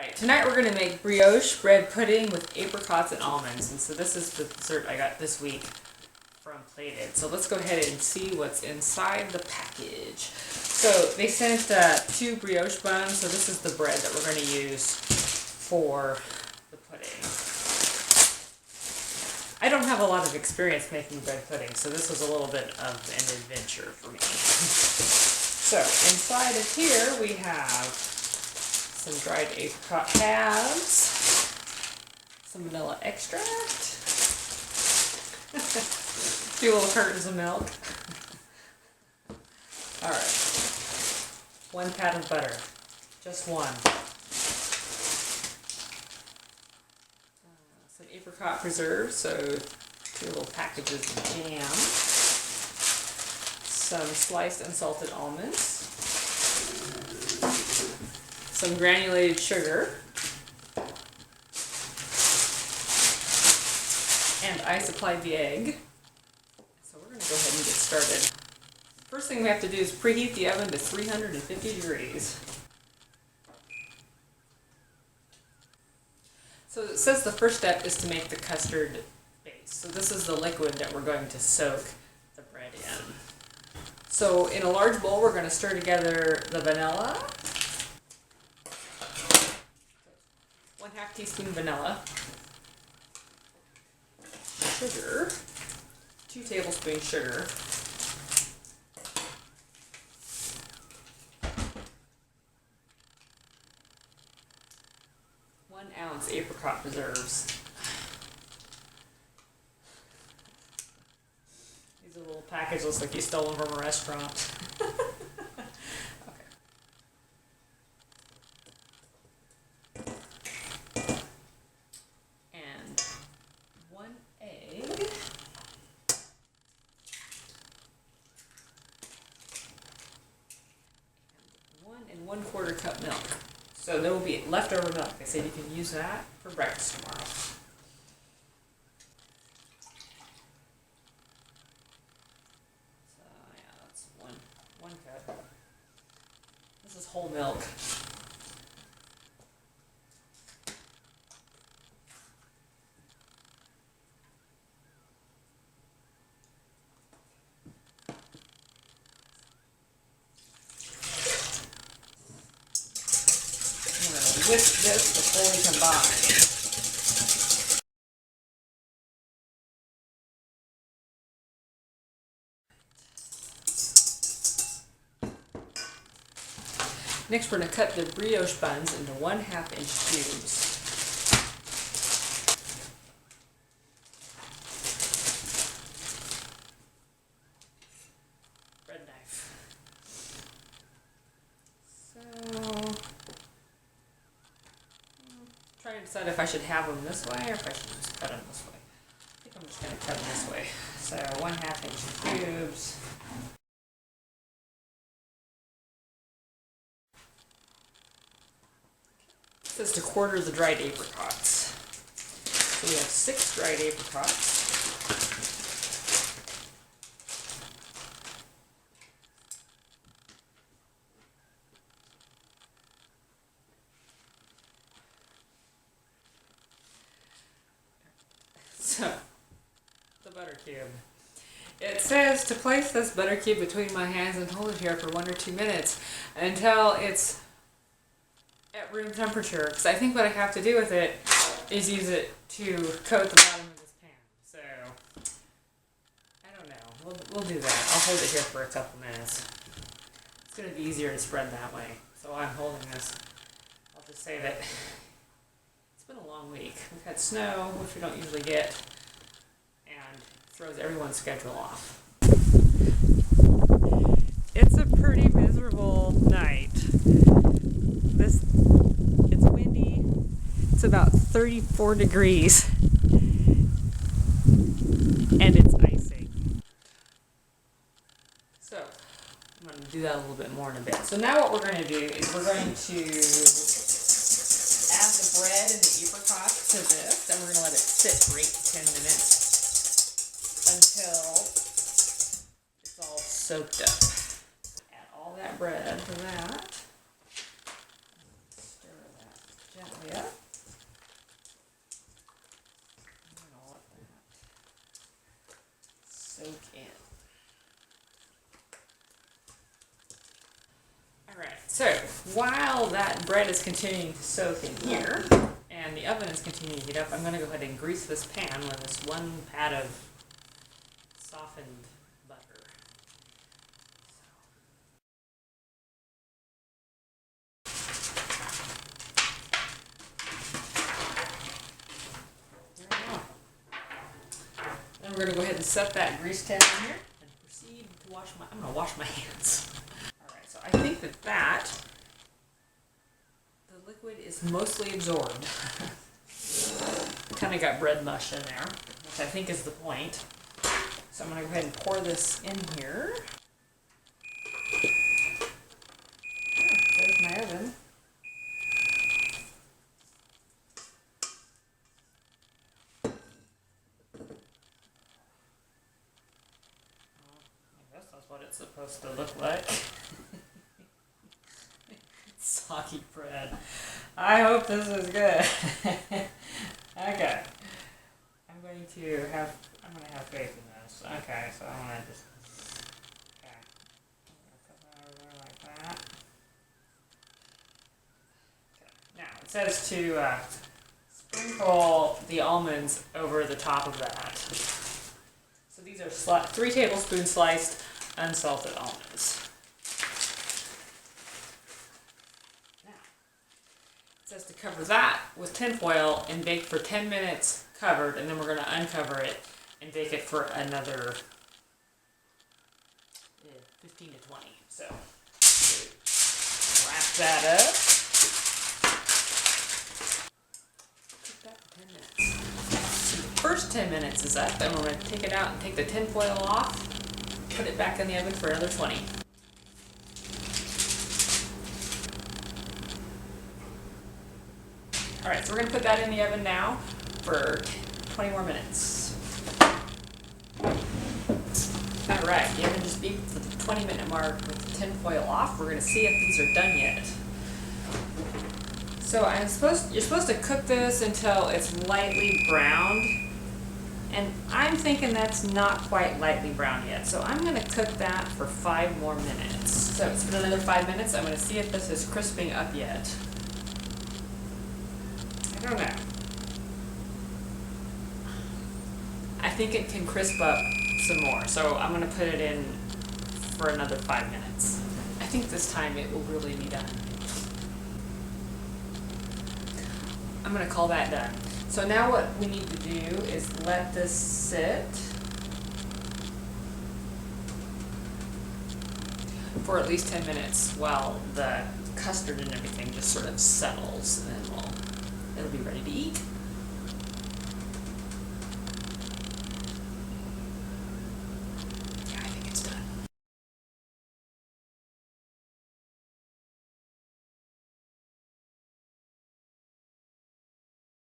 Alright, tonight we're going to make brioche bread pudding with apricots and almonds. And so this is the dessert I got this week from Plated. So let's go ahead and see what's inside the package. So they sent 2 brioche buns, so this is the bread that we're going to use for the pudding. I don't have a lot of experience making bread pudding, so this was a little bit of an adventure for me. So inside of here we have some dried apricot halves, some vanilla extract, 2 little cartons of milk. Alright, 1 pat of butter, just 1. Some apricot preserves, so 2 little packages of jam, some sliced unsalted almonds, some granulated sugar, and I supplied the egg. So we're going to go ahead and get started. First thing we have to do is preheat the oven to 350 degrees. So it says the first step is to make the custard base. So this is the liquid that we're going to soak the bread in. So in a large bowl we're going to stir together the vanilla, 1/2 teaspoon vanilla, sugar, 2 tablespoons sugar, one ounce apricot preserves. These are a little package, looks like you stole them from a restaurant. And 1/4 cup milk. So there will be leftover milk. They said you can use that for breakfast tomorrow. So yeah, that's one cup. This is whole milk. Whisk this before we combine. Next we're going to cut the brioche buns into 1/2 inch cubes. Bread knife. Trying to decide if I should have them this way or if I should just cut them this way. I think I'm just going to cut them this way. So 1/2 inch cubes. This is to quarter the dried apricots. So we have 6 dried apricots. So, the butter cube. It says to place this butter cube between my hands and hold it here for 1 or 2 minutes until it's at room temperature. Because I think what I have to do with it is use it to coat the bottom of this pan. So, I don't know. We'll do that. I'll hold it here for a couple minutes. It's going to be easier to spread that way. So I'm holding this. I'll just say that it's been a long week. We've had snow, which we don't usually get, and throws everyone's schedule off. It's a pretty miserable night. It's windy. It's about 34 degrees, and it's icing. So I'm going to do that a little bit more in a bit. So now what we're going to do is we're going to add the bread and the apricots to this, and we're going to let it sit for 8 to 10 minutes until it's all soaked up. Add all that bread to that. Stir that gently. So while that bread is continuing to soak in here and the oven is continuing to heat up, I'm going to go ahead and grease this pan with this 1 pat of softened butter. There we go. Then we're going to go ahead and set that grease tan in here and proceed to wash I'm going to wash my hands. Alright, so I think that the liquid is mostly absorbed. Kind of got bread mush in there, which I think is the point. So I'm going to go ahead and pour this in here. Oh, there's my oven. I guess that's what it's supposed to look like. Soggy bread. I hope this is good. Okay. I'm going to have faith in this. Okay, so I'm going to just, okay. I'm going to put that over there like that. Okay. Now, it says to sprinkle the almonds over the top of that. So these are 3 tablespoons sliced unsalted almonds. It says to cover that with tin foil and bake for 10 minutes covered, and then we're going to uncover it and bake it for another 15 to 20. So wrap that up. Cook that for 10 minutes. So the first 10 minutes is up, and we're going to take it out and take the tin foil off, put it back in the oven for another 20. Alright, so we're going to put that in the oven now for 20 more minutes. Alright, the oven just beeped for the 20-minute mark with the tin foil off. We're going to see if these are done yet. So you're supposed to cook this until it's lightly browned. And I'm thinking that's not quite lightly browned yet. So I'm going to cook that for 5 more minutes. So it's been another 5 minutes. I'm going to see if this is crisping up yet. I don't know. I think it can crisp up some more, so I'm going to put it in for another 5 minutes. I think this time it will really be done. I'm going to call that done. So now what we need to do is let this sit for at least 10 minutes while the custard and everything just sort of settles, and then it'll be ready to eat.